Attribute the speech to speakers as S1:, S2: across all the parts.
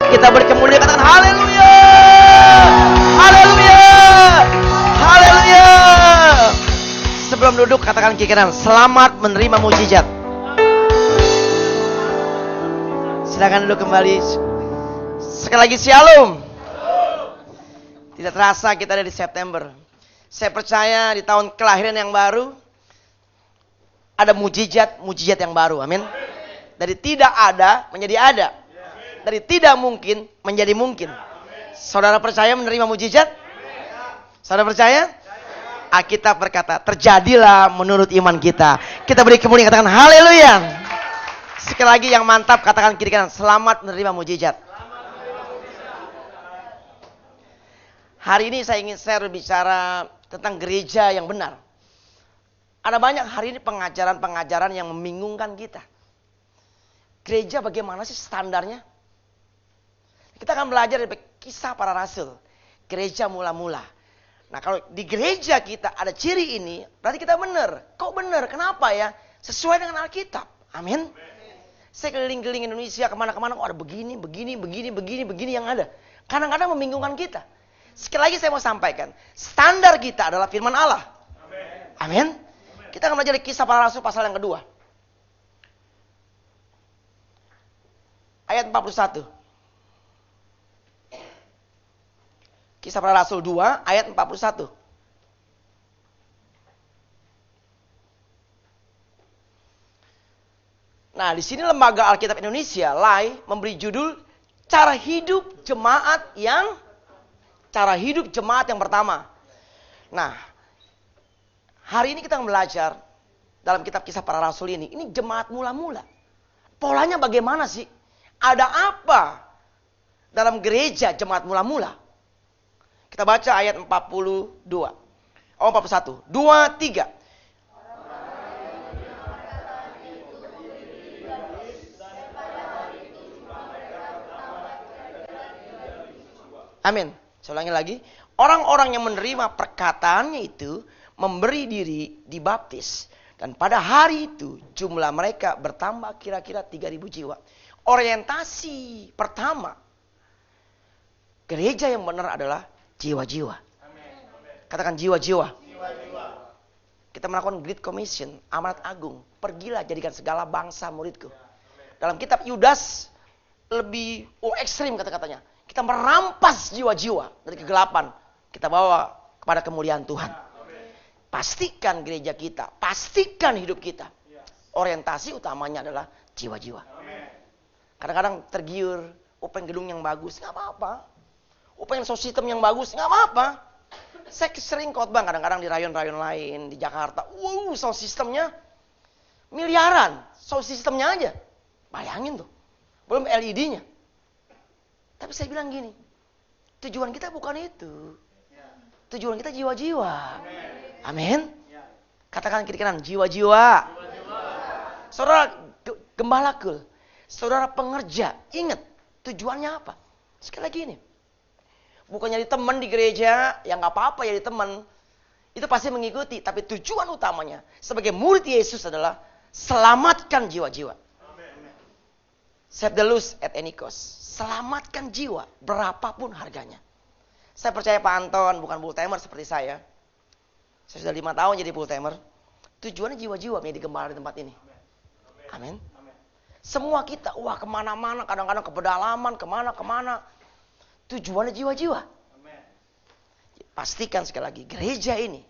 S1: Kita beri kemuliaan, katakan haleluya. Haleluya. Haleluya. Sebelum duduk katakan kiri kanan, selamat menerima mujizat. Silakan duduk kembali. Sekali lagi shalom. Tidak terasa kita ada di September. Saya percaya di tahun kelahiran yang baru ada mujizat yang baru. Amin. Dari tidak ada menjadi ada. Dari tidak mungkin menjadi mungkin. Saudara percaya menerima mujizat? Saudara percaya? Alkitab berkata, terjadilah menurut iman kita. Kita beri kemuliaan, katakan haleluya. Sekali lagi yang mantap katakan kiri kanan, selamat menerima mujizat. Hari ini saya ingin share bicara tentang gereja yang benar. Ada banyak hari ini pengajaran-pengajaran yang membingungkan kita. Gereja bagaimana sih standarnya? Kita akan belajar dari kisah para rasul. Gereja mula-mula. Nah kalau di gereja kita ada ciri ini, berarti kita benar. Kok benar? Kenapa ya? Sesuai dengan Alkitab. Amin. Saya keliling-keliling Indonesia kemana-kemana, kok ada begini yang ada. Kadang-kadang membingungkan kita. Sekali lagi saya mau sampaikan, standar kita adalah firman Allah. Amin. Kita akan belajar di kisah para rasul pasal yang kedua. Ayat 41. Kisah para rasul 2 ayat 41. Nah, di sini Lembaga Alkitab Indonesia, LAI, memberi judul Cara Hidup Jemaat yang pertama. Nah, hari ini kita akan belajar dalam kitab kisah para rasul ini jemaat mula-mula. Polanya bagaimana sih? Ada apa dalam gereja jemaat mula-mula? Kita baca ayat 41. 2, 3. Amin. Saya ulangi lagi. Orang-orang yang menerima perkataannya itu memberi diri dibaptis. Dan pada hari itu jumlah mereka bertambah kira-kira 3.000 jiwa. Orientasi pertama gereja yang benar adalah jiwa-jiwa. Katakan jiwa-jiwa. Kita melakukan Great Commission, amanat agung. Pergilah jadikan segala bangsa muridku. Dalam kitab Yudas lebih ekstrim kata-katanya. Kita merampas jiwa-jiwa dari kegelapan. Kita bawa kepada kemuliaan Tuhan. Pastikan gereja kita, pastikan hidup kita. Orientasi utamanya adalah jiwa-jiwa. Kadang-kadang tergiur, pengen gedung yang bagus, nggak apa-apa. Pengen sound system yang bagus, nggak apa-apa. Saya sering khotbah kadang-kadang di rayon-rayon lain, di Jakarta. Sound systemnya miliaran. Sound systemnya aja. Bayangin tuh. Belum LED-nya. Tapi saya bilang gini, tujuan kita bukan itu. Tujuan kita jiwa-jiwa. Amin. Katakan kiri kanan, jiwa-jiwa. Saudara gembala kul, saudara pengerja, ingat tujuannya apa? Sekali lagi ini. Bukan jadi teman di gereja, ya nggak apa-apa jadi teman. Itu pasti mengikuti, tapi tujuan utamanya sebagai murid Yesus adalah selamatkan jiwa-jiwa. Save the lost at any cost. Selamatkan jiwa, berapapun harganya. Saya percaya Pak Anton bukan full timer seperti saya. Saya sudah 5 tahun jadi full timer. Tujuannya jiwa-jiwa menjadi gembala di tempat ini. Amin. Semua kita, kemana-mana, kadang-kadang ke pedalaman, kemana-kemana. Tujuannya jiwa-jiwa. Pastikan sekali lagi, gereja ini,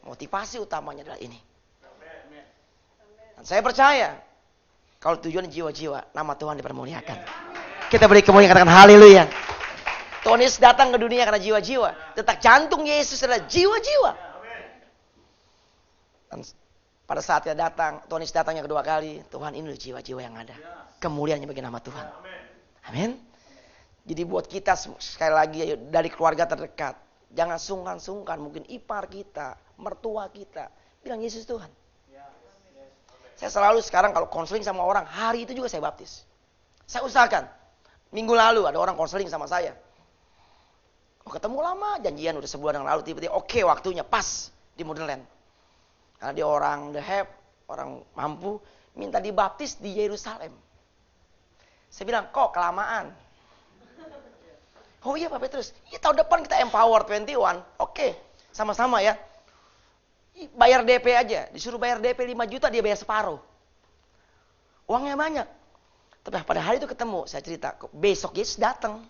S1: motivasi utamanya adalah ini. Dan saya percaya, kalau tujuan jiwa-jiwa, nama Tuhan dipermuliakan. Kita beri kemuliaan, katakan haleluya. Tuhan Yesus datang ke dunia karena jiwa-jiwa. Detak jantung Yesus adalah jiwa-jiwa. Dan pada saat dia datang, Tuhan Yesus datangnya kedua kali. Tuhan ini jiwa-jiwa yang ada. Kemuliaannya bagi nama Tuhan. Amin. Jadi buat kita sekali lagi dari keluarga terdekat. Jangan sungkan-sungkan. Mungkin ipar kita, mertua kita. Bilang Yesus Tuhan. Saya selalu sekarang kalau konseling sama orang, hari itu juga saya baptis. Saya usahakan. Minggu lalu ada orang konseling sama saya. Ketemu lama, janjian udah sebulan yang lalu. Tiba-tiba oke, waktunya pas di Moodland. Karena dia orang the have, orang mampu. Minta dibaptis di Yerusalem. Saya bilang, kok kelamaan? Oh iya Pak Petrus, ya, tahun depan kita Empower 21. Oke, sama-sama ya. Bayar DP aja, disuruh bayar DP 5 juta, dia bayar separuh. Uangnya banyak. Tapi pada hari itu ketemu, saya cerita, besok Yesus datang.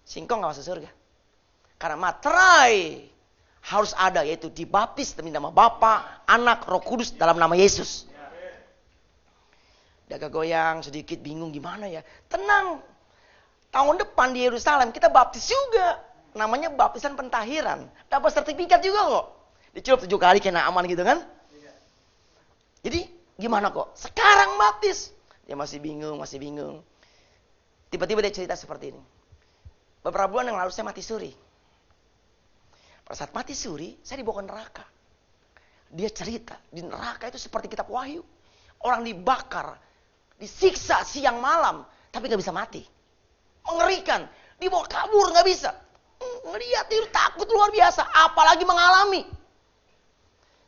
S1: Singkong gak masuk surga. Karena materai harus ada, yaitu dibaptis demi nama Bapa, Anak, Roh Kudus dalam nama Yesus. Dia agak goyang sedikit, bingung gimana ya. Tenang, tahun depan di Yerusalem kita baptis juga. Namanya baptisan pentahiran. Dapat sertifikat juga kok. Dicelup 7 kali kena aman gitu kan. Jadi gimana kok? Sekarang baptis. Dia masih bingung. Tiba-tiba dia cerita seperti ini. Beberapa bulan yang lalu saya mati suri. Pada saat mati suri, saya dibawa ke neraka. Dia cerita, di neraka itu seperti kitab Wahyu. Orang dibakar, disiksa siang malam, tapi gak bisa mati. Mengerikan, dibawa kabur gak bisa. Ngeliat itu takut luar biasa, apalagi mengalami.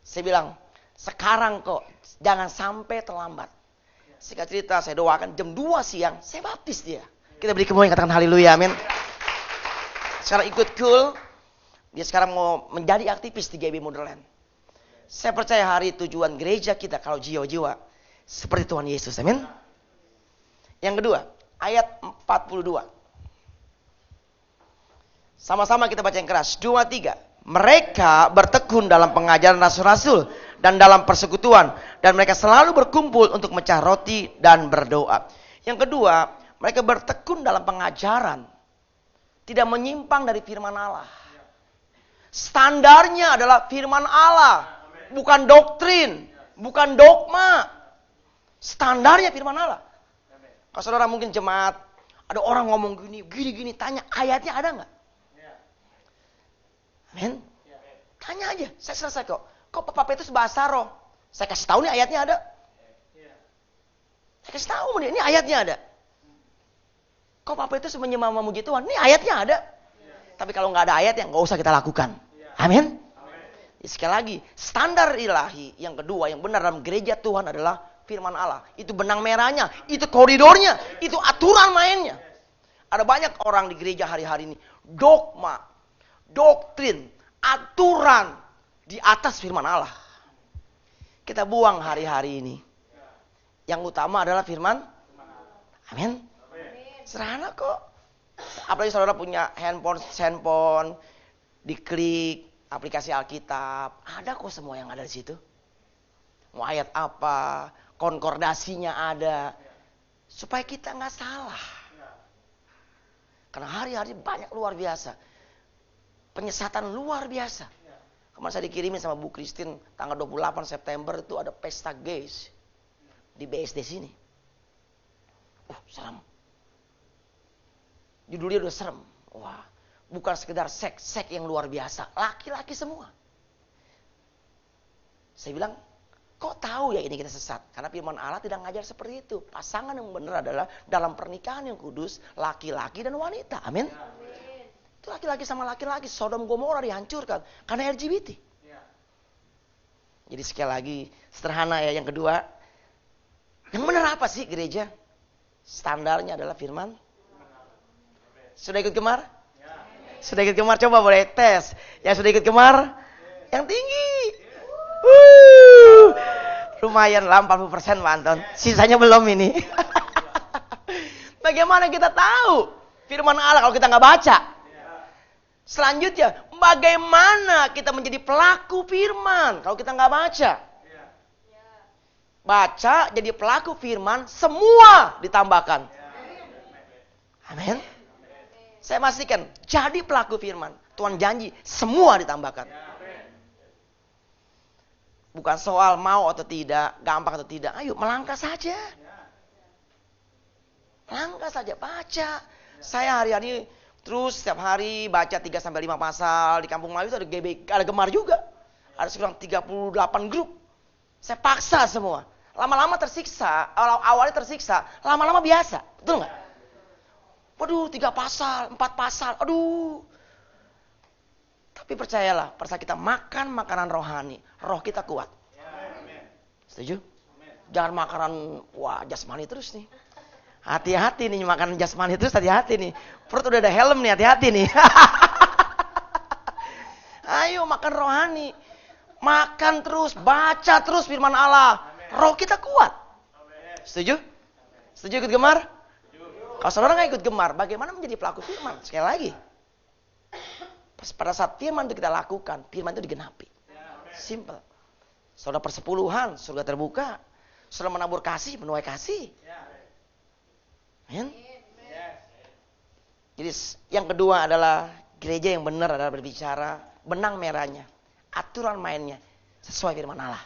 S1: Saya bilang, sekarang kok jangan sampai terlambat. Singkat cerita, saya doakan jam 2 siang, saya baptis dia. Kita beri kemuliaan, katakan haleluya, amin. Sekarang ikut cool, dia sekarang mau menjadi aktivis di GB Motherland. Saya percaya hari tujuan gereja kita kalau jiwa-jiwa seperti Tuhan Yesus, amin. Yang kedua, ayat 42. Sama-sama kita baca yang keras. 2, 3. Mereka bertekun dalam pengajaran rasul-rasul dan dalam persekutuan. Dan mereka selalu berkumpul untuk mecah roti dan berdoa. Yang kedua, mereka bertekun dalam pengajaran. Tidak menyimpang dari firman Allah. Standarnya adalah firman Allah. Bukan doktrin. Bukan dogma. Standarnya firman Allah. Kalau saudara mungkin jemaat, ada orang ngomong gini, tanya ayatnya ada nggak? Amin. Tanya aja, saya selesai kok. Kok Pak Petrus bahasa roh? Saya kasih tahu nih ayatnya ada. Saya kasih tahu nih, ini ayatnya ada. Kok Pak Petrus menyembah memuji Tuhan? Ini ayatnya ada. Tapi kalau nggak ada ayatnya, nggak usah kita lakukan. Amin. Sekali lagi, standar ilahi yang kedua yang benar dalam gereja Tuhan adalah firman Allah. Itu benang merahnya, itu koridornya, itu aturan mainnya. Ada banyak orang di gereja hari-hari ini dogma, doktrin, aturan di atas firman Allah. Kita buang hari-hari ini. Yang utama adalah firman. Amin. Sederhana kok. Apalagi saudara punya handphone, diklik aplikasi Alkitab, ada kok semua yang ada di situ. Mau ayat apa, konkordasinya ada, supaya kita nggak salah. Karena hari-hari banyak luar biasa, penyesatan luar biasa. Kemarin saya dikirimin sama Bu Christine tanggal 28 September itu ada pesta gays di BSD sini. Serem. Judulnya udah serem. Wah, bukan sekedar seks yang luar biasa, laki-laki semua. Saya bilang, kok tahu ya ini kita sesat? Karena firman Allah tidak ngajar seperti itu. Pasangan yang benar adalah dalam pernikahan yang kudus, laki-laki dan wanita. Amin. Itu laki-laki sama laki-laki, Sodom Gomora dihancurkan karena LGBT. Jadi sekali lagi, sederhana ya yang kedua. Yang benar apa sih gereja? Standarnya adalah firman. Sudah ikut gemar? Sudah ikut gemar? Coba boleh tes. Yang sudah ikut gemar? Yang tinggi. Lumayan lah 40% Pak Anton. Sisanya belum ini. Bagaimana kita tahu firman Allah kalau kita nggak baca? Selanjutnya, bagaimana kita menjadi pelaku firman kalau kita nggak baca? Baca jadi pelaku firman, semua ditambahkan. Amin. Saya pastikan, jadi pelaku firman. Tuhan janji, semua ditambahkan. Bukan soal mau atau tidak, gampang atau tidak. Ayo melangkah saja. Melangkah saja, baca. Saya hari-hari terus setiap hari baca 3-5 pasal. Di Kampung Melayu itu ada GBK, ada gemar juga. Ada sekitar 38 grup. Saya paksa semua. Lama-lama tersiksa, awalnya tersiksa, lama-lama biasa. Betul nggak? Waduh, 3 pasal, 4 pasal, aduh. Tapi percayalah, pada saat kita makan makanan rohani, roh kita kuat. Setuju? Jangan makanan jasmani terus nih. Hati-hati nih makan jasmani terus, hati-hati nih. Perut udah ada helm nih, hati-hati nih. Ayo makan rohani. Makan terus, baca terus firman Allah. Roh kita kuat. Setuju? Setuju ikut gemar? Kalau saudara nggak ikut gemar, bagaimana menjadi pelaku firman? Sekali lagi. Pada saat firman itu kita lakukan, firman itu digenapi. Simple. Saudara persepuluhan, surga terbuka. Saudara menabur kasih, menuai kasih. Amin. Jadi yang kedua adalah gereja yang benar adalah berbicara benang merahnya, aturan mainnya sesuai firman Allah.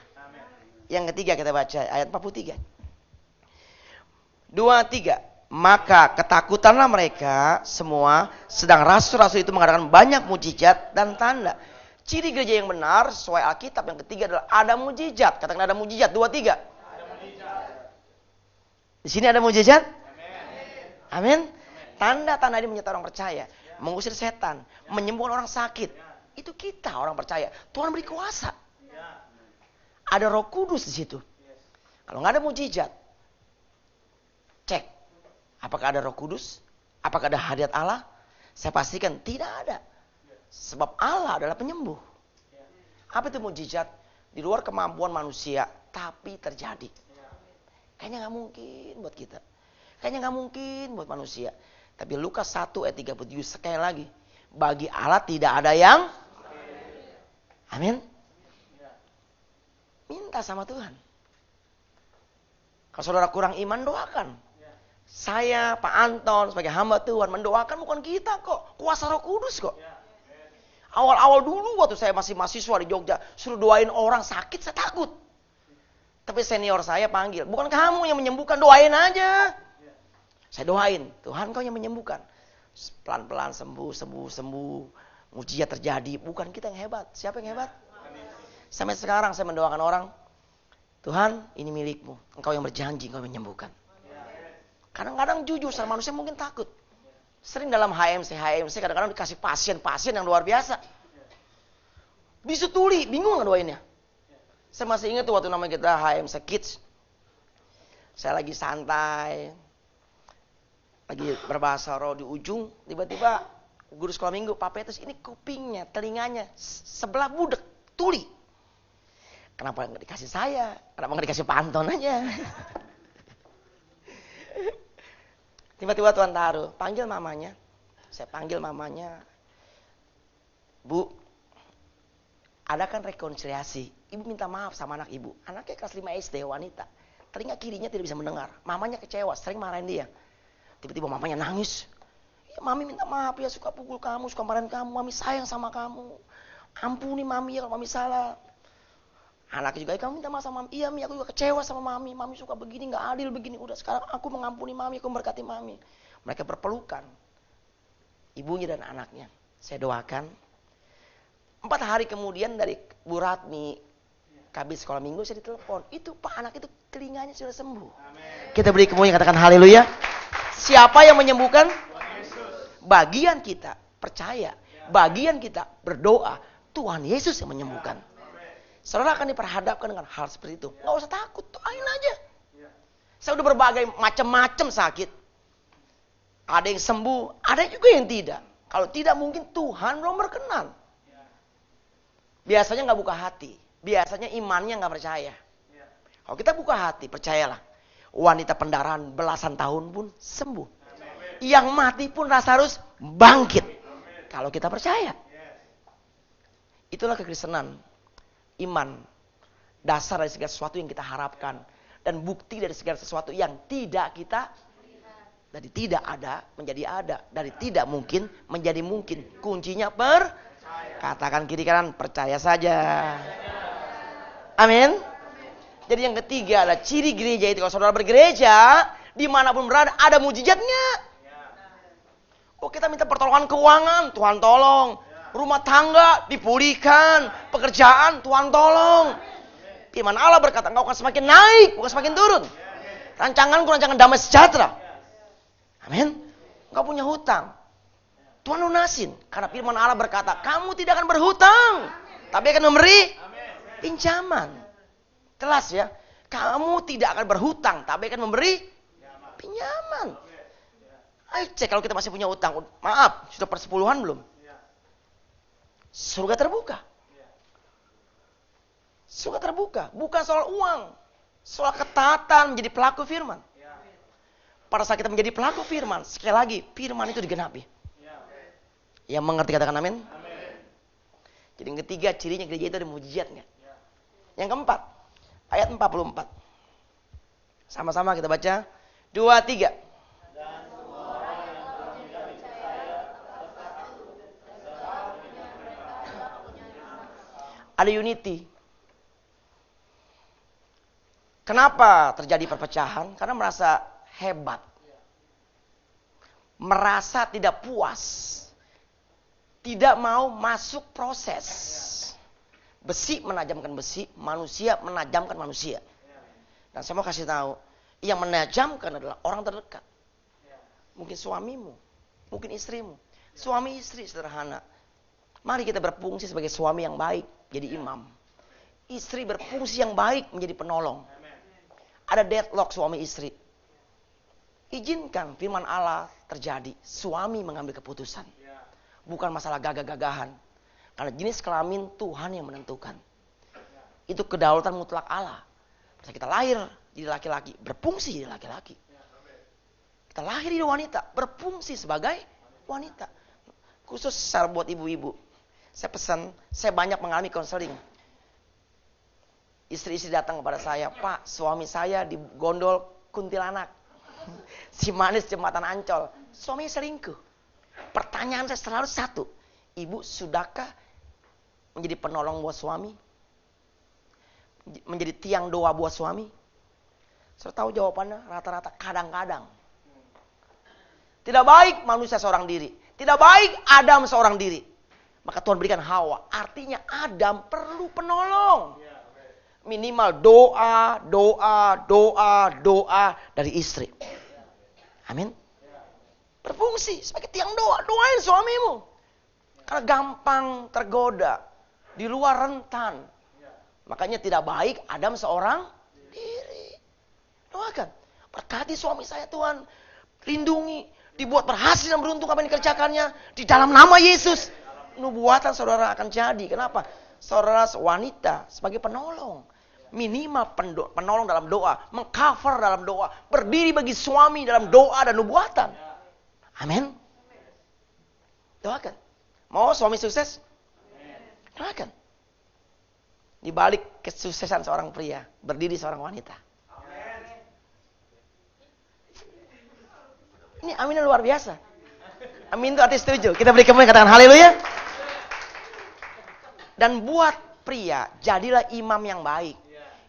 S1: Yang ketiga kita baca ayat 43. 2-3. Maka ketakutanlah mereka semua, sedang rasul-rasul itu mengadakan banyak mujizat dan tanda. Ciri gereja yang benar sesuai Alkitab yang ketiga adalah ada mujizat. Katakan ada mujizat. 2-3. Di sini ada mujizat. Amin. Tanda-tanda ini menyertai orang percaya, mengusir setan, menyembuhkan orang sakit. Itu kita orang percaya. Tuhan beri kuasa. Ada Roh Kudus di situ. Kalau nggak ada mujizat, cek. Apakah ada Roh Kudus? Apakah ada hadirat Allah? Saya pastikan tidak ada. Sebab Allah adalah penyembuh. Apa itu mujizat? Di luar kemampuan manusia, tapi terjadi. Kayaknya nggak mungkin buat kita. Kayaknya nggak mungkin buat manusia. Tapi Lukas 1 ayat 37 sekali lagi. Bagi Allah tidak ada yang. Amin. Minta sama Tuhan. Kalau saudara kurang iman, doakan. Saya, Pak Anton, sebagai hamba Tuhan, mendoakan bukan kita kok. Kuasa Roh Kudus kok. Awal-awal dulu waktu saya masih mahasiswa di Jogja, suruh doain orang sakit, saya takut. Tapi senior saya panggil, bukan kamu yang menyembuhkan, doain aja. Saya doain, Tuhan kau yang menyembuhkan. Pelan-pelan sembuh. Mujizat terjadi, bukan kita yang hebat. Siapa yang hebat? Sampai sekarang saya mendoakan orang, Tuhan ini milikmu, engkau yang berjanji, engkau yang menyembuhkan. Kadang-kadang jujur sama manusia mungkin takut. Sering dalam HMC kadang-kadang dikasih pasien yang luar biasa. Bisu tuli, bingung nggak doainnya. Saya masih ingat tuh waktu namanya kita HMC Kids. Saya lagi santai, lagi berbahasa roh di ujung, tiba-tiba guru sekolah minggu, Pak Petrus, ini kupingnya, telinganya, sebelah budek, tuli. Kenapa nggak dikasih saya? Kenapa nggak dikasih Pak Anton aja? Tiba-tiba Tuhan taruh, panggil mamanya. Saya panggil mamanya. Bu, adakan rekonsiliasi. Ibu minta maaf sama anak ibu. Anaknya kelas 5 SD, wanita. Telinga kirinya tidak bisa mendengar. Mamanya kecewa, sering marahin dia. Tiba-tiba mamanya nangis. Ya, mami minta maaf ya, suka pukul kamu, suka marahin kamu. Mami sayang sama kamu. Ampuni mami ya kalau mami salah. Anaknya juga, kamu minta maaf sama mami. Iya, mi, aku juga kecewa sama mami. Mami suka begini, gak adil begini. Udah sekarang aku mengampuni mami, aku memberkati mami. Mereka berpelukan. Ibunya dan anaknya. Saya doakan. 4 hari kemudian dari Bu Ratmi, Kabid sekolah minggu, saya ditelepon. Itu Pak, anak itu telinganya sudah sembuh. Amen. Kita beri kemuliaan, katakan haleluya. Siapa yang menyembuhkan? Bagian kita percaya, bagian kita berdoa, Tuhan Yesus yang menyembuhkan. Saudara akan diperhadapkan dengan hal seperti itu. Nggak usah takut, doain aja. Saya udah berbagai macam-macam sakit. Ada yang sembuh, ada juga yang tidak. Kalau tidak mungkin Tuhan belum berkenan. Biasanya nggak buka hati, biasanya imannya nggak percaya. Kalau kita buka hati, percayalah. Wanita pendarahan belasan tahun pun sembuh. Yang mati pun Lazarus bangkit. Kalau kita percaya. Itulah kekristenan. Iman. Dasar dari segala sesuatu yang kita harapkan. Dan bukti dari segala sesuatu yang tidak kita. Dari tidak ada menjadi ada. Dari tidak mungkin menjadi mungkin. Kuncinya katakan kiri kanan, percaya saja. Amin. Jadi yang ketiga adalah ciri gereja itu. Kalau saudara bergereja, dimanapun berada, ada mujizatnya. Oh, kita minta pertolongan keuangan, Tuhan tolong. Rumah tangga dipulihkan, pekerjaan, Tuhan tolong. Firman Allah berkata, engkau akan semakin naik, bukan semakin turun. Rancanganku, rancangan damai sejahtera. Amin. Engkau punya hutang, Tuhan lunasin. Karena firman Allah berkata, kamu tidak akan berhutang, tapi akan memberi pinjaman. Jelas ya, kamu tidak akan berhutang, tapi akan memberi pinjaman. Ayo cek kalau kita masih punya utang. Maaf, sudah persepuluhan belum? Surga terbuka. Surga terbuka. Bukan soal uang. Soal ketaatan menjadi pelaku firman. Pada saat kita menjadi pelaku firman, sekali lagi, firman itu digenapi. Yang mengerti katakan amin. Jadi yang ketiga, cirinya gereja itu ada mujizat enggak? Yang keempat, ayat 44. Sama-sama kita baca. 2, 3. Ada unity. Kenapa terjadi perpecahan? Karena merasa hebat. Merasa tidak puas. Tidak mau masuk proses. Besi menajamkan besi, manusia menajamkan manusia. Dan saya mau kasih tahu, yang menajamkan adalah orang terdekat. Mungkin suamimu, mungkin istrimu. Suami istri sederhana. Mari kita berfungsi sebagai suami yang baik, jadi imam. Istri berfungsi yang baik menjadi penolong. Ada deadlock suami istri. Izinkan firman Allah terjadi. Suami mengambil keputusan. Bukan masalah gagah-gagahan. Karena jenis kelamin Tuhan yang menentukan. Itu kedaulatan mutlak Allah. Bisa kita lahir jadi laki-laki, berfungsi jadi laki-laki. Kita lahir jadi wanita, berfungsi sebagai wanita. Khusus secara buat ibu-ibu. Saya pesan, saya banyak mengalami konseling. Istri-istri datang kepada saya, Pak, suami saya digondol kuntilanak. Si manis jembatan Ancol. Suaminya selingkuh. Pertanyaan saya selalu satu. Ibu, sudahkah menjadi penolong buat suami? Menjadi tiang doa buat suami? Saya tahu jawabannya rata-rata kadang-kadang. Tidak baik manusia seorang diri. Tidak baik Adam seorang diri. Maka Tuhan berikan Hawa. Artinya Adam perlu penolong. Minimal doa dari istri. Amin. Berfungsi sebagai tiang doa. Doain suamimu. Karena gampang tergoda. Di luar rentan. Makanya tidak baik Adam seorang diri. Doakan. Berkati suami saya Tuhan. Lindungi. Dibuat berhasil dan beruntung apa yang dikerjakannya. Di dalam nama Yesus. Nubuatan saudara akan jadi. Kenapa? Saudara wanita sebagai penolong. Minimal penolong dalam doa. Mengcover dalam doa. Berdiri bagi suami dalam doa dan nubuatan. Amin. Doakan. Mau suami sukses? Doakan. Di balik kesuksesan seorang pria, berdiri seorang wanita. Ini aminnya luar biasa. Amin itu arti setuju. Kita beri kemuliaan, katakan haleluya. Dan buat pria, jadilah imam yang baik.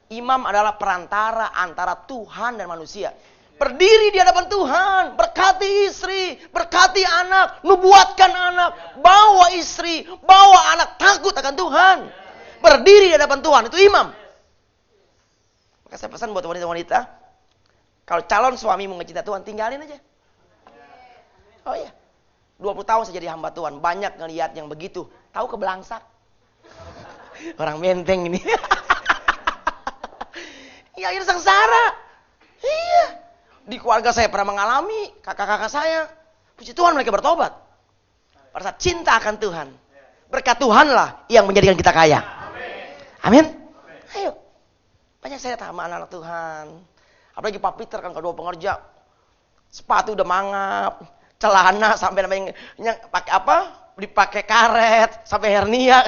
S1: Imam adalah perantara antara Tuhan dan manusia. Berdiri di hadapan Tuhan, berkati istri, berkati anak, nubuatkan anak, bawa istri, bawa anak takut akan Tuhan. Berdiri di hadapan Tuhan, itu imam. Maka saya pesan buat wanita-wanita, kalau calon suami mau ngecinta Tuhan, tinggalin aja. Oh iya, 20 tahun saya jadi hamba Tuhan, banyak ngelihat yang begitu. Tahu kebelangsak? Orang menteng ini. Ya akhirnya sengsara. Iya. Di keluarga saya pernah mengalami, kakak-kakak saya. Puji Tuhan mereka bertobat. Pada saat cinta akan Tuhan. Berkat Tuhanlah yang menjadikan kita kaya. Amin. Ayo. Banyak saya sama anak-anak Tuhan. Apalagi Pak Peter kan kedua pengerja. Sepatu udah mangap. Celana sampai namanya pakai apa? Dipakai karet. Sampai hernia.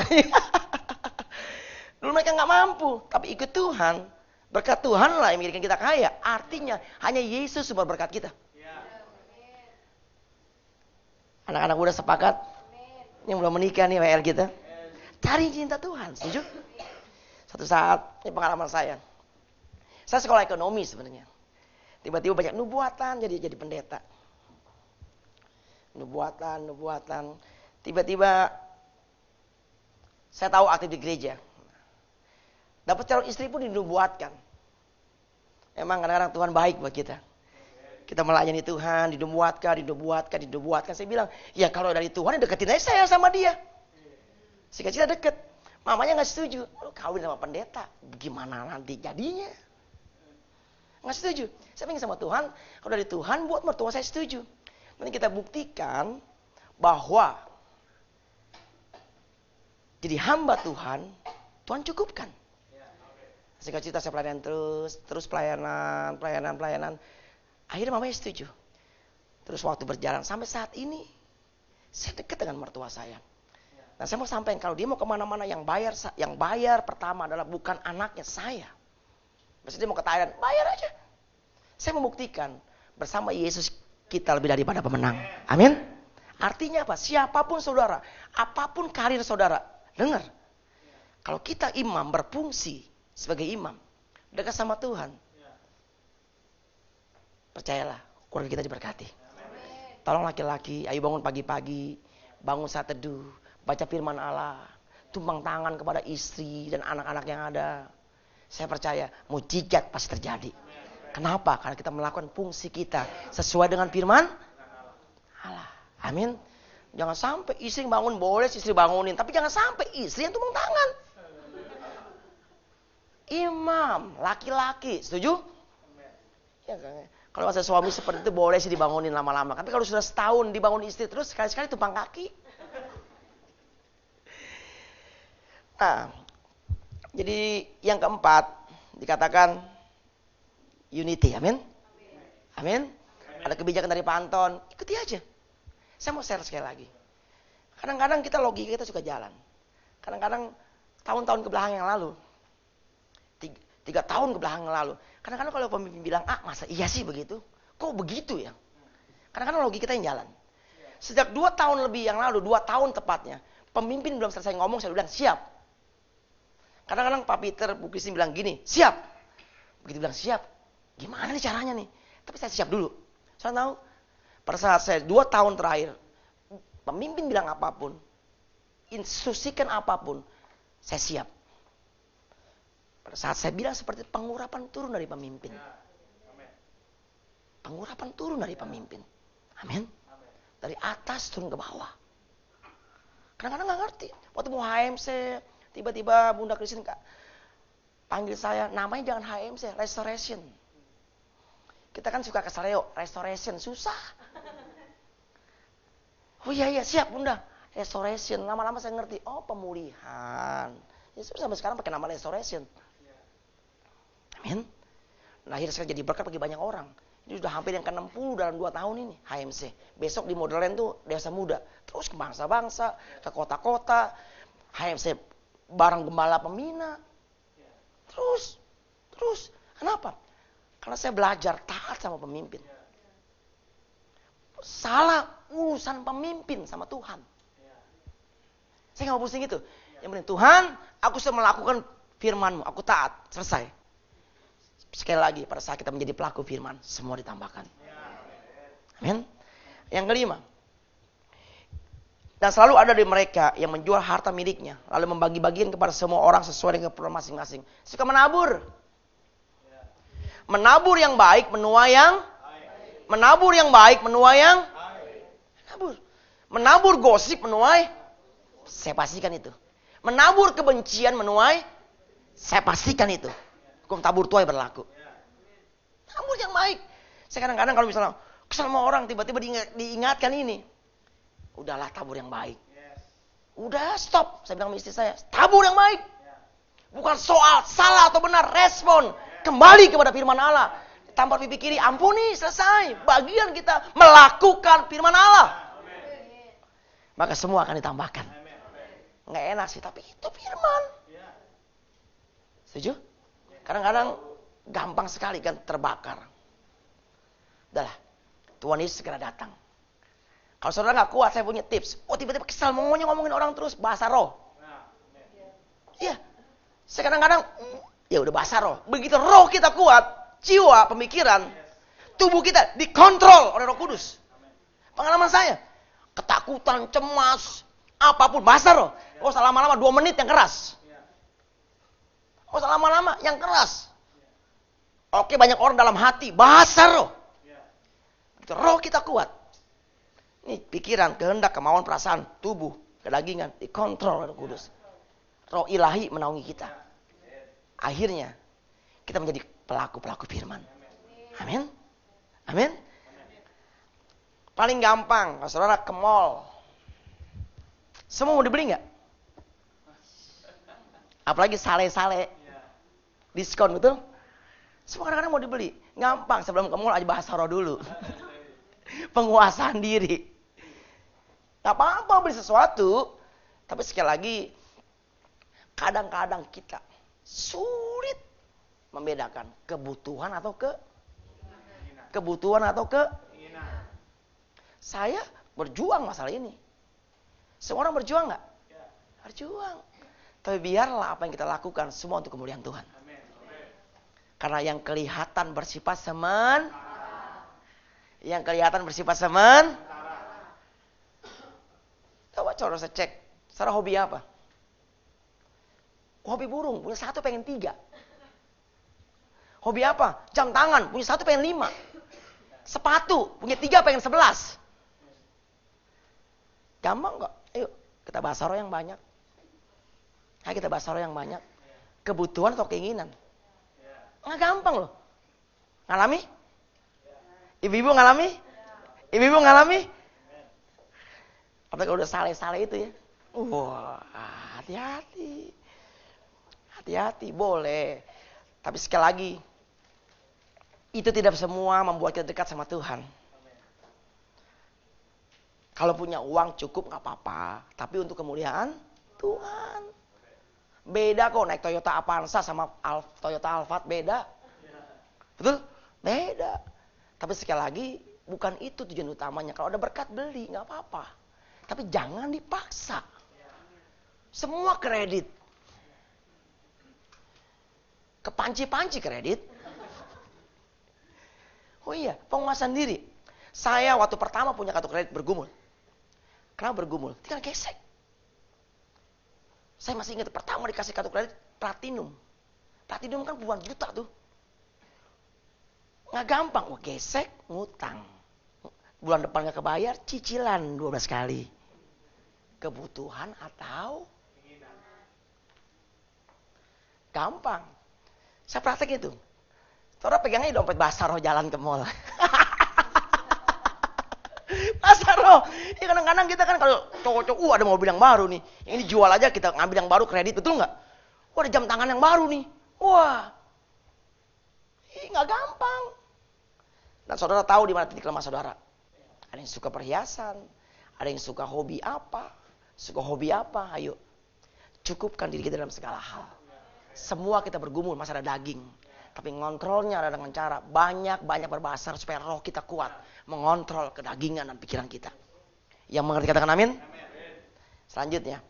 S1: Dulu mereka gak mampu. Tapi ikut Tuhan. Berkat Tuhanlah yang menjadikan kita kaya. Artinya hanya Yesus sumber berkat kita. Anak-anak muda sepakat? Yang belum menikah nih WR kita. Cari cinta Tuhan. Setuju? Satu saat, ini pengalaman saya. Saya sekolah ekonomi sebenarnya. Tiba-tiba banyak nubuatan jadi pendeta. Nubuatan. Tiba-tiba saya tahu aktif di gereja. Dapat calon istri pun dinubuatkan. Emang kadang-kadang Tuhan baik buat kita. Kita melayani Tuhan, dinubuatkan. Saya bilang, ya kalau dari Tuhan deketin aja saya sama dia. Singkat cerita deket. Mamanya gak setuju. Lu kawin sama pendeta, gimana nanti jadinya? Nggak setuju. Saya pengen sama Tuhan, kalau dari Tuhan buat mertua saya setuju. Nanti kita buktikan bahwa jadi hamba Tuhan, Tuhan cukupkan. Singkat cerita saya pelayanan terus pelayanan. Akhirnya mamanya setuju. Terus waktu berjalan sampai saat ini, saya dekat dengan mertua saya. Nah saya mau sampaikan kalau dia mau kemana-mana yang bayar pertama adalah bukan anaknya saya. Maksudnya dia mau ke Thailand, bayar aja. Saya membuktikan bersama Yesus kita lebih daripada pemenang. Amin. Artinya apa? Siapapun saudara, apapun karir saudara, dengar. Kalau kita imam berfungsi sebagai imam, dekat sama Tuhan, percayalah keluarga kita diberkati. Tolong laki-laki, ayo bangun pagi-pagi, bangun saat teduh, baca firman Allah, tumpang tangan kepada istri dan anak-anak yang ada. Saya percaya mujizat pasti terjadi. Kenapa? Karena kita melakukan fungsi kita sesuai dengan firman Allah. Amin. Jangan sampai istri bangun, boleh istri bangunin, tapi jangan sampai istri yang tumpang tangan. Imam, laki-laki, setuju? Ya, kalau masa suami seperti itu boleh sih dibangunin lama-lama. Tapi kalau sudah setahun dibangun istri terus, sekali-sekali tumpang kaki. Nah, jadi yang keempat dikatakan unity, amin? Amin. Ada kebijakan dari Pak Anton, ikuti aja. Saya mau share sekali lagi. Kadang-kadang kita logika kita suka jalan. Kadang-kadang tahun-tahun kebelakang yang lalu, 3 tahun kebelakang yang lalu, kadang-kadang kalau pemimpin bilang, masa iya sih begitu? Kok begitu ya? Kadang-kadang logika kita yang jalan. Sejak 2 tahun lebih yang lalu, 2 tahun tepatnya, pemimpin belum selesai ngomong, saya bilang siap. Kadang-kadang Pak Peter, Bu Christine bilang gini, siap. Begitu bilang siap, gimana nih caranya nih? Tapi saya siap dulu. Saya tahu, pada saat saya 2 tahun terakhir, pemimpin bilang apapun, instruksikan apapun, saya siap. Pada saat saya bilang seperti pengurapan turun dari pemimpin. Pengurapan turun dari pemimpin. Amin. Dari atas turun ke bawah. Kadang-kadang gak ngerti. Waktu mau HMC, tiba-tiba Bunda Christine panggil saya, namanya jangan HMC, restoration. Kita kan suka keseleo, restoration, susah. Oh iya, siap Bunda. Restoration, lama-lama saya ngerti, pemulihan. Ya sampai sekarang pakai nama restoration. Amin. Nah akhirnya saya jadi berkat bagi banyak orang. Ini sudah hampir yang ke-60 dalam 2 tahun ini, HMC. Besok di Modelland tuh desa muda. Terus ke bangsa-bangsa, ke kota-kota. HMC bareng gembala pembina. Terus. Kenapa? Karena saya belajar taat sama pemimpin. Salah urusan pemimpin sama Tuhan. Saya gak mau pusing itu. Yang penting Tuhan, aku sudah melakukan firman-Mu. Aku taat. Selesai. Sekali lagi, pada saat kita menjadi pelaku firman, semua ditambahkan. Amin. Yang kelima. Dan selalu ada di mereka yang menjual harta miliknya, lalu membagi-bagikan kepada semua orang sesuai dengan keperluan masing-masing. Suka menabur. Menabur yang baik, menuai yang menabur yang baik, menuai yang menabur. Menabur gosip, menuai. Saya pastikan itu. Menabur kebencian, menuai. Saya pastikan itu. Hukum tabur tuai berlaku. Tabur yang baik. Saya kadang-kadang kalau misalnya kesel sama orang, tiba-tiba diingatkan ini. Udahlah tabur yang baik. Udah stop. Saya bilang sama istri saya, tabur yang baik. Bukan soal salah atau benar, respon. Kembali kepada firman Allah. Tampar pipi kiri, ampuni, selesai. Bagian kita melakukan firman Allah. Maka semua akan ditambahkan. Nggak enak sih, tapi itu firman. Setuju? Kadang-kadang gampang sekali kan terbakar. Udahlah, Tuhan Yesus segera datang. Kalau saudara nggak kuat, saya punya tips. Tiba-tiba kesal, ngomongin orang terus, bahasa roh. Iya, saya kadang-kadang, ya udah bahasa roh. Begitu roh kita kuat, jiwa, pemikiran, tubuh kita dikontrol oleh Roh Kudus. Pengalaman saya, ketakutan, cemas, apapun, bahasa roh. Usah lama-lama 2 menit yang keras. Usah lama-lama yang keras. Oke, banyak orang dalam hati, bahasa roh. Gitu, roh kita kuat. Ini pikiran, kehendak, kemauan, perasaan, tubuh, kedagingan, dikontrol oleh Roh Kudus. Roh ilahi menaungi kita. Akhirnya, kita menjadi pelaku-pelaku firman. Amin. Amin. Paling gampang, kalau saudara ke mall. Semua mau dibeli nggak? Apalagi sale-sale. Diskon betul? Semua kadang-kadang mau dibeli. Gampang, sebelum ke mall aja bahas roh dulu. Penguasaan diri. Gak apa-apa beli sesuatu. Tapi sekali lagi, kadang-kadang kita sulit membedakan kebutuhan atau saya berjuang masalah ini. Semua orang berjuang nggak? Berjuang. Tapi biarlah apa yang kita lakukan semua untuk kemuliaan Tuhan. Karena yang kelihatan bersifat yang kelihatan bersifat coba saya cek. Saudara hobi apa? Hobi burung, punya 1 pengen 3. Hobi apa? Jam tangan, punya 1 pengen 5. Sepatu, punya 3 pengen 11. Gampang kok. Ayo kita bahas roh yang banyak. Ayo kita bahas roh yang banyak. Kebutuhan atau keinginan? Nggak gampang loh. Ngalami? Ibu-ibu ngalami? Ibu-ibu ngalami? Apalagi kalau udah sale-sale itu ya. Wah, hati-hati. Hati-hati, boleh. Tapi sekali lagi, itu tidak semua membuat kita dekat sama Tuhan. Kalau punya uang cukup gak apa-apa. Tapi untuk kemuliaan Tuhan. Beda kok naik Toyota Avanza sama Toyota Alphard, beda. Betul? Beda. Tapi sekali lagi, bukan itu tujuan utamanya. Kalau ada berkat beli, gak apa-apa. Tapi jangan dipaksa. Semua kredit. Kepanci-panci kredit. Oh iya, penguasaan diri. Saya waktu pertama punya kartu kredit bergumul. Kenapa bergumul? Tinggal gesek. Saya masih ingat pertama dikasih kartu kredit platinum. Platinum kan puluhan juta tuh. Nggak gampang. Wah, gesek, ngutang. Bulan depan nggak kebayar, cicilan 12 kali. Kebutuhan atau gampang. Saya praktek itu. Saudara pegangnya dompet basah roh jalan ke mall. Basah roh. Ya kadang-kadang kita kan kalau cowok-cowok, ada mobil yang baru nih. Yang ini jual aja, kita ngambil yang baru kredit, betul nggak? Wah, ada jam tangan yang baru nih. Wah. Nggak gampang. Dan saudara tahu di mana titik lemah saudara. Ada yang suka perhiasan. Ada yang suka hobi apa. Ayo. Cukupkan diri kita dalam segala hal. Semua kita bergumul, masa ada daging. Tapi ngontrolnya ada dengan cara banyak berbahasa supaya roh kita kuat. Mengontrol kedagingan dan pikiran kita. Yang mengerti katakan amin? Selanjutnya.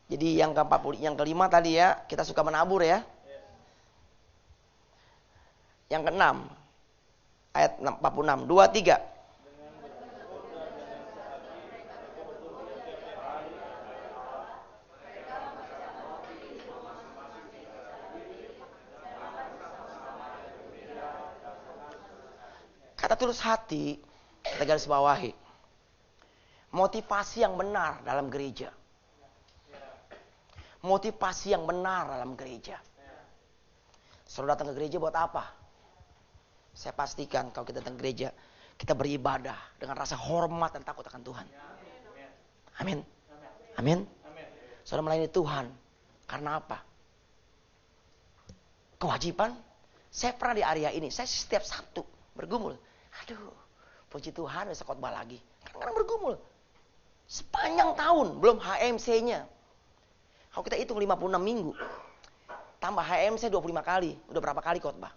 S1: Jadi yang yang kelima tadi ya, kita suka menabur ya. Yang keenam, ayat 46, 2, 3. Kata tulus hati, kita garis bawahi. Motivasi yang benar dalam gereja. Motivasi yang benar dalam gereja. Saudara datang ke gereja buat apa? Saya pastikan kalau kita datang ke gereja, kita beribadah dengan rasa hormat dan takut akan Tuhan. Amin. Amin. Saudara melayani Tuhan. Karena apa? Kewajiban. Saya pernah di area ini, saya setiap Sabtu bergumul. Aduh, puji Tuhan bisa khotbah lagi. Kadang-kadang bergumul. Sepanjang tahun, belum HMC-nya. Kalau kita hitung 56 minggu, tambah HMC 25 kali. Udah berapa kali khotbah?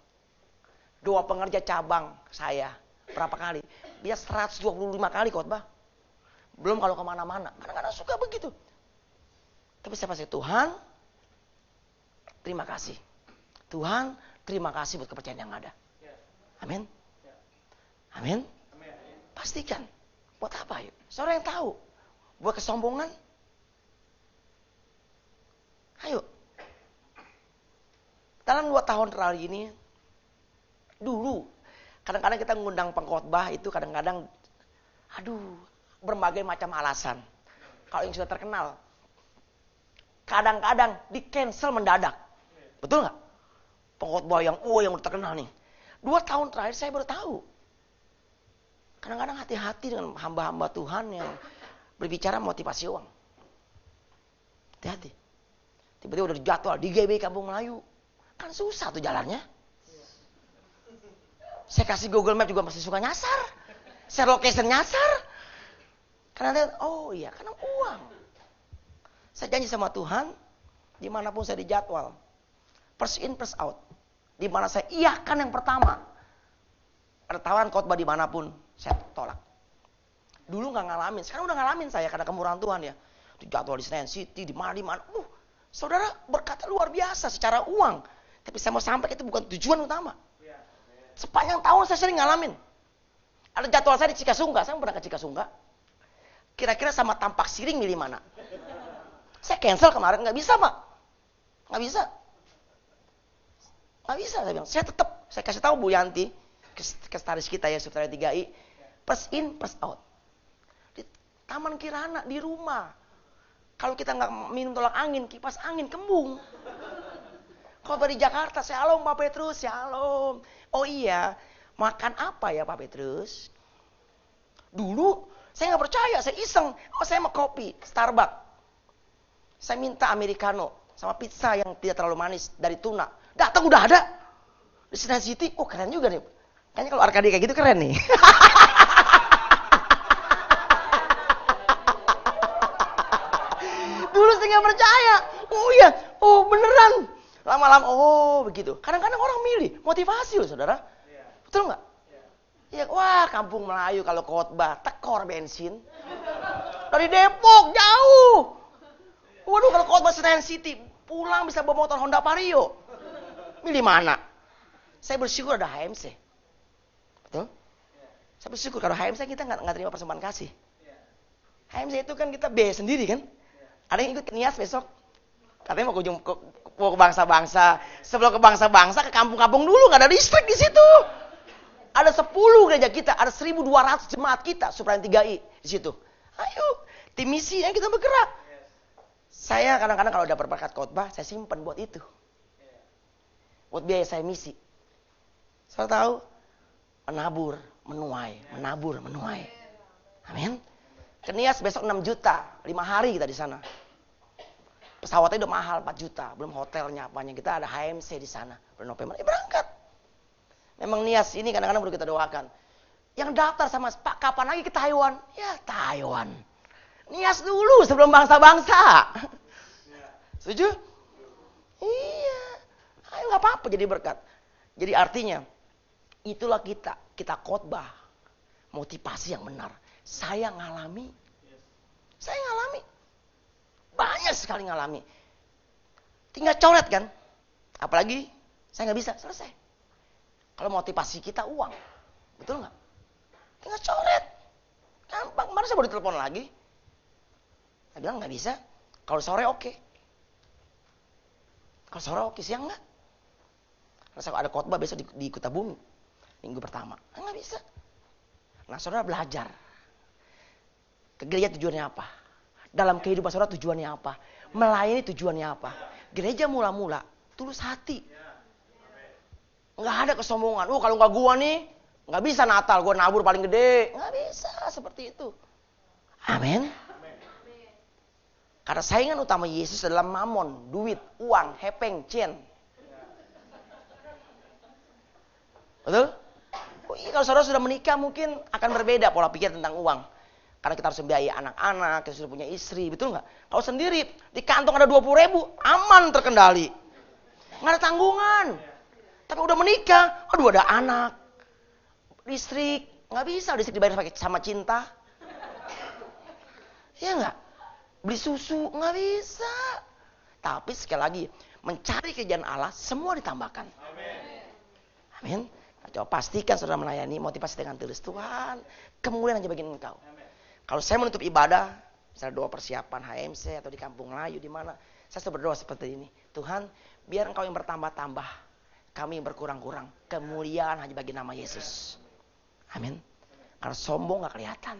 S1: 2 pengerja cabang saya, berapa kali? Dia 125 kali khotbah. Belum kalau kemana-mana. Kadang-kadang suka begitu. Tapi saya pasti Tuhan, terima kasih. Tuhan, terima kasih buat kepercayaan yang ada. Amin. Amin. Pastikan. Buat apa yuk? Saudara yang tahu. Buat kesombongan? Ayo. Dalam 2 tahun terakhir ini, dulu, kadang-kadang kita ngundang pengkhotbah itu kadang-kadang, berbagai macam alasan. Kalau yang sudah terkenal, kadang-kadang di cancel mendadak. Betul nggak? pengkhotbah yang udah terkenal nih. 2 tahun terakhir saya baru tahu. Kadang-kadang hati-hati dengan hamba-hamba Tuhan yang berbicara motivasi uang. Hati-hati. Tiba-tiba udah jadwal di GB Kampung Melayu. Kan susah tuh jalannya. Saya kasih Google Map juga masih suka nyasar. Share location nyasar. Karena karena uang. Saya janji sama Tuhan, dimanapun saya dijadwal. First in, first out. Dimana saya iyakan yang pertama. Ada tawaran khotbah dimanapun, saya tolak. Dulu nggak ngalamin, sekarang udah ngalamin saya karena kemurahan Tuhan ya. Dijadwal di Senayan City, di mana. Saudara berkata luar biasa secara uang. Tapi saya mau sampai itu bukan tujuan utama. Sepanjang tahun saya sering ngalamin. Ada jadwal saya di Cikasungga, saya pernah ke Cikasungga. Kira-kira sama Tampak Siring milih mana? Saya cancel kemarin, nggak bisa Pak. Nggak bisa, saya bilang. Saya kasih tahu Bu Yanti, kestaris kita ya, Sutradara 3i, first in, first out. Di Taman Kirana, di rumah. Kalau kita nggak minum tolak angin, kipas angin, kembung. Kalau di Jakarta, shalom Pak Petrus, shalom. Oh iya, makan apa ya Pak Petrus? Dulu, saya nggak percaya, saya iseng. Saya mau kopi, Starbucks. Saya minta Americano, sama pizza yang tidak terlalu manis, dari tuna. Datang udah ada. Di Senayan City, keren juga nih. Kayaknya kalau Arkadia kayak gitu keren nih. Dulu saya nggak percaya. Beneran. Lama-lama, begitu. Kadang-kadang orang milih, motivasi loh saudara. Betul nggak? Ya, Kampung Melayu kalau khotbah, tekor bensin. Dari Depok, jauh. Waduh, kalau khotbah Senayan City, pulang bisa bawa motor Honda Vario. Milih mana? Saya bersyukur ada HMC. Betul? Saya bersyukur kalau HMC kita nggak terima persembahan kasih. HMC itu kan kita biaya sendiri kan? Ada yang ikut Nias besok? Katanya mau ke bangsa-bangsa. Sebelum ke bangsa-bangsa, ke kampung-kampung dulu, nggak ada listrik di situ. Ada 10 gereja kita, ada 1.200 jemaat kita, Supranain 3i di situ. Ayo, tim misi yang kita bergerak. Saya kadang-kadang kalau dapat berkat khotbah, saya simpan buat itu. Buat biaya saya misi. Saya tahu, menabur, menuai. Amin. Ke Nias besok 6 juta, 5 hari kita di sana. Pesawatnya udah mahal 4 juta, belum hotelnya apanya. Kita ada HMC di sana. Bulan November, berangkat. Memang Nias ini kadang-kadang perlu kita doakan. Yang daftar sama Pak, kapan lagi ke Taiwan? Ya Taiwan. Nias dulu sebelum bangsa-bangsa. Setuju? Iya. Ayo nggak apa-apa jadi berkat. Jadi artinya, itulah kita khotbah. Motivasi yang benar. Saya ngalami. Banyak sekali ngalami. Tinggal coret kan. Apalagi saya nggak bisa, selesai. Kalau motivasi kita uang. Betul nggak? Tinggal coret. Gampang. Kemarin saya baru ditelepon lagi. Saya bilang nggak bisa. Kalau sore oke. Kalau sore oke, siang nggak. Karena saya ada khotbah besok di Kota Bumi. Minggu pertama. Nggak bisa. Nah saudara belajar. Ke gereja tujuannya apa? Dalam kehidupan saudara tujuannya apa? Melayani tujuannya apa? Gereja mula-mula tulus hati. Nggak ada kesombongan. Kalau nggak gua nih, nggak bisa Natal. Gua nabur paling gede. Nggak bisa seperti itu. Amin. Karena saingan utama Yesus adalah mamon, duit, uang, hepeng, cien. Betul? Kalau saudara sudah menikah mungkin akan berbeda pola pikir tentang uang. Karena kita harus membiayai anak-anak, kita sudah punya istri, betul nggak? Kalau sendiri, di kantong ada 20.000, aman terkendali. Nggak ada tanggungan. Tapi udah menikah, ada anak, listrik, nggak bisa listrik dibayar sama cinta. Iya nggak? Beli susu, nggak bisa. Tapi sekali lagi, mencari kerjaan Allah, semua ditambahkan. Amin. Nah, coba pastikan saudara melayani, motivasi dengan tulus. Tuhan, kemuliaan hanya bagian engkau. Kalau saya menutup ibadah, misalnya doa persiapan HMC atau di Kampung Melayu di mana, saya selalu berdoa seperti ini. Tuhan, biar engkau yang bertambah-tambah, kami yang berkurang-kurang. Kemuliaan hanya bagi nama Yesus. Amin. Karena sombong gak kelihatan.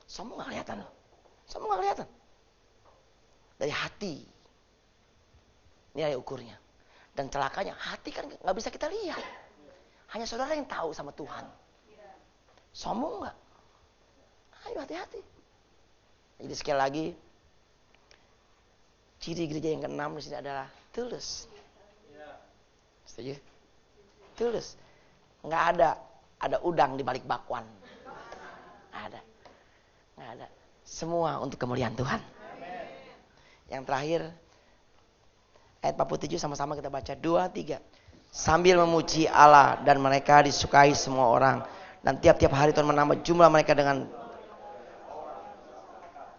S1: Sombong gak kelihatan. Dari hati. Nilai ukurnya. Dan celakanya hati kan nggak bisa kita lihat. Hanya saudara yang tahu sama Tuhan. Sombong nggak? Ayo hati-hati. Jadi sekali lagi, ciri gereja yang keenam di sini adalah tulus. Setuju? Tulus. Nggak ada udang di balik bakwan. Nggak ada. Semua untuk kemuliaan Tuhan. Yang terakhir, ayat 47 sama-sama kita baca 2, 3. Sambil memuji Allah dan mereka disukai semua orang. Dan tiap-tiap hari Tuhan menambah jumlah mereka dengan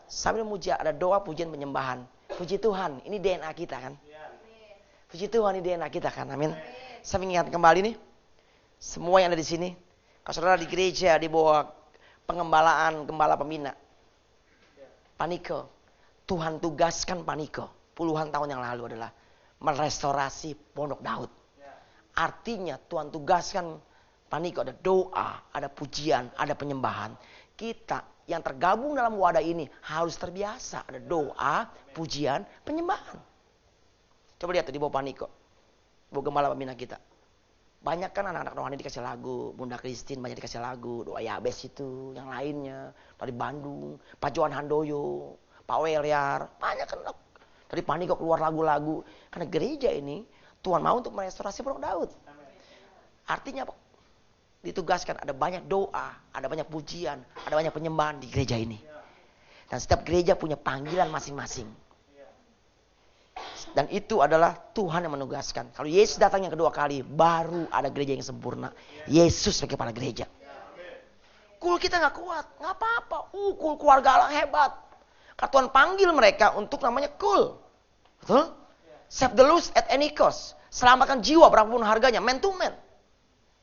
S1: sambil memuji, ada doa, pujian, penyembahan. Puji Tuhan, ini DNA kita kan? Puji Tuhan, ini DNA kita kan? Amin. Saya mengingat kembali nih, semua yang ada di sini, kalau saudara di gereja di bawah pengembalaan gembala pembina, Paniko, Tuhan tugaskan Paniko puluhan tahun yang lalu adalah merestorasi Pondok Daud. Artinya Tuhan tugaskan Paniko, ada doa, ada pujian, ada penyembahan. Kita yang tergabung dalam wadah ini harus terbiasa ada doa, pujian, penyembahan. Coba lihat tuh di bawah Paniko, bawah gembala pembina kita. Banyak kan anak-anak rohani dikasih lagu, Bunda Christine banyak dikasih lagu, doa Yabes itu, yang lainnya dari Bandung, Pak Johan Handoyo, Pak Weliar, banyak kan dari Paniko keluar lagu-lagu. Karena gereja ini Tuhan mau untuk merestorasi Pondok Daud. Artinya apa? Ditugaskan ada banyak doa, ada banyak pujian, ada banyak penyembahan di gereja ini. Dan setiap gereja punya panggilan masing-masing. Dan itu adalah Tuhan yang menugaskan. Kalau Yesus datang yang kedua kali, baru ada gereja yang sempurna. Yesus sebagai kepala gereja. Kul kita gak kuat, gak apa-apa. Kul keluarga Allah hebat. Karena Tuhan panggil mereka untuk namanya kul. Betul? Save the lost at any cost. Selamatkan jiwa berapapun harganya, man to man.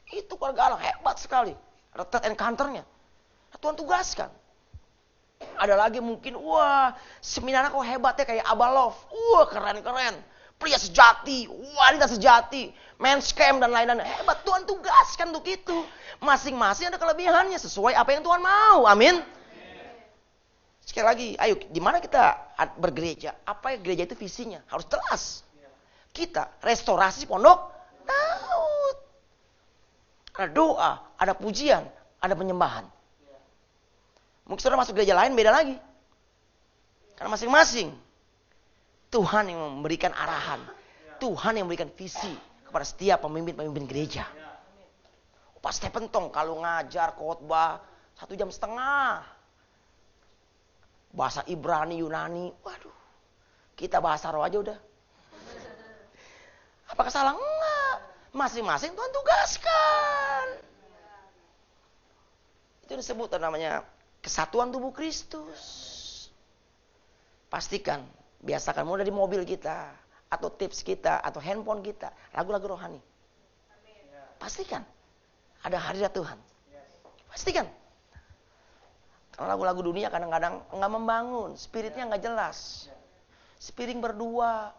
S1: Itu keluarga Allah hebat sekali. Ada third encounter-nya. Tuhan tugaskan. Ada lagi mungkin, wah seminarnya kok hebatnya kayak Abalov. Wah keren-keren. Pria sejati, wanita sejati, men's camp dan lain-lain. Hebat, Tuhan tugaskan untuk itu. Masing-masing ada kelebihannya sesuai apa yang Tuhan mau. Amin. Sekali lagi, ayo di mana kita bergereja? Apa yang gereja itu visinya? Harus jelas. Kita restorasi Pondok Daud. Ada doa, ada pujian, ada penyembahan. Mungkin saudara masuk gereja lain beda lagi. Karena masing-masing Tuhan yang memberikan arahan. Tuhan yang memberikan visi kepada setiap pemimpin-pemimpin gereja. Pak Stephen Tong kalau ngajar khotbah 1,5 jam. Bahasa Ibrani, Yunani. Waduh. Kita bahasa roh aja udah. Apakah salah? Enggak. Masing-masing Tuhan tugaskan. Itu disebut namanya kesatuan tubuh Kristus. Pastikan, biasakan mulai dari mobil kita, atau tips kita, atau handphone kita, lagu-lagu rohani. Pastikan, ada hadirat Tuhan. Pastikan. Karena lagu-lagu dunia kadang-kadang nggak membangun, spiritnya nggak jelas. Spiring berdua,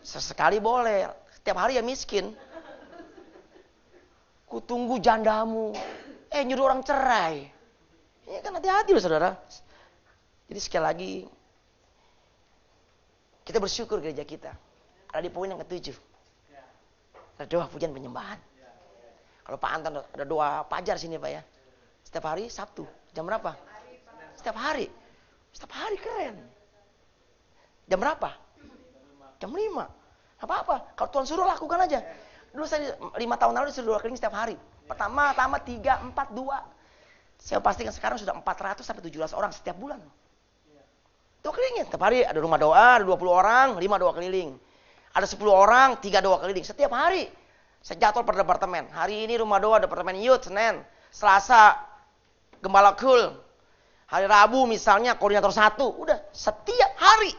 S1: sesekali boleh, setiap hari ya miskin. Kutunggu jandamu, nyuruh orang cerai. Ya kan hati-hati loh saudara. Jadi sekali lagi, kita bersyukur gereja kita. Ada di poin yang ke-7. Ada doa pujian penyembahan. Kalau Pak Anton ada doa pajar sini Pak ya. Setiap hari Sabtu. Jam berapa? Setiap hari. Setiap hari keren. Jam berapa? Jam 5. Apa-apa. Kalau Tuhan suruh lakukan aja. Dulu saya 5 tahun lalu disuruh doa keliling setiap hari. Pertama 3, 4, 2. Saya pastikan sekarang sudah 400 sampai 700 orang setiap bulan. Doa kelilingnya. Setiap hari ada rumah doa, ada 20 orang, 5 doa keliling. Ada 10 orang, 3 doa keliling. Setiap hari. Saya jadwal per departemen. Hari ini rumah doa, departemen youth, Senin. Selasa, gembala kul. Hari Rabu misalnya, koordinator 1. Udah, setiap hari.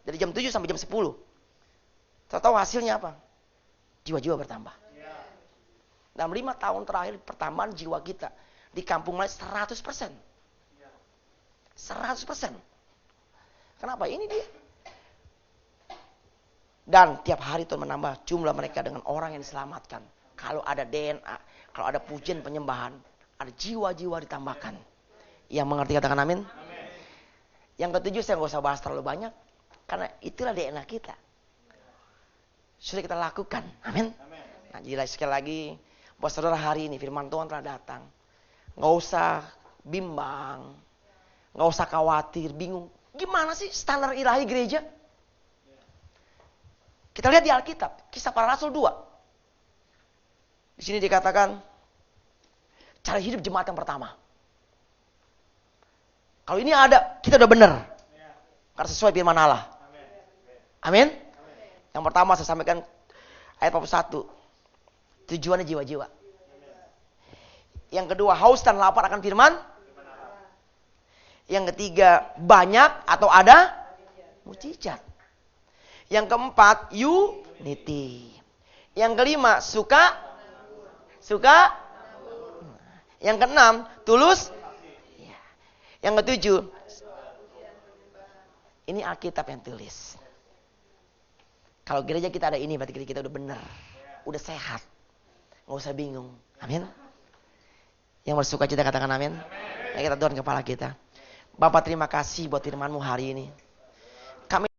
S1: Dari jam 7 sampai jam 10. Tahu hasilnya apa? Jiwa-jiwa bertambah. Dalam 5 tahun terakhir, pertambahan jiwa kita di kampung lain 100%. 100%. Kenapa? Ini dia. Dan tiap hari Tuhan menambah jumlah mereka dengan orang yang diselamatkan. Kalau ada DNA, kalau ada pujian penyembahan, ada jiwa-jiwa ditambahkan. Yang mengerti katakan amin. Yang ke-7 saya nggak usah bahas terlalu banyak. Karena itulah DNA kita. sudah kita lakukan. Amin. Nah, jadi sekali lagi, buat saudara hari ini firman Tuhan telah datang. Nggak usah bimbang, nggak usah khawatir, bingung. Gimana sih standar ilahi gereja? Kita lihat di Alkitab, Kisah Para Rasul 2. Di sini dikatakan cara hidup jemaat yang pertama. Kalau ini ada, kita udah benar. Karena sesuai firman Allah. Amin. Yang pertama saya sampaikan ayat 41. Tujuannya jiwa-jiwa. Yang kedua, haus dan lapar akan firman. Yang ketiga, banyak atau ada mujizat. Yang keempat, unity. Yang kelima, suka. Yang keenam, tulus. Yang ketujuh, ini Alkitab yang tulis. Kalau gereja kita ada ini, berarti gereja kita udah benar. Udah sehat. Nggak usah bingung. Amin. Yang bersuka cita katakan amin. Ayo kita doakan kepala kita. Bapak terima kasih buat firman-Mu hari ini.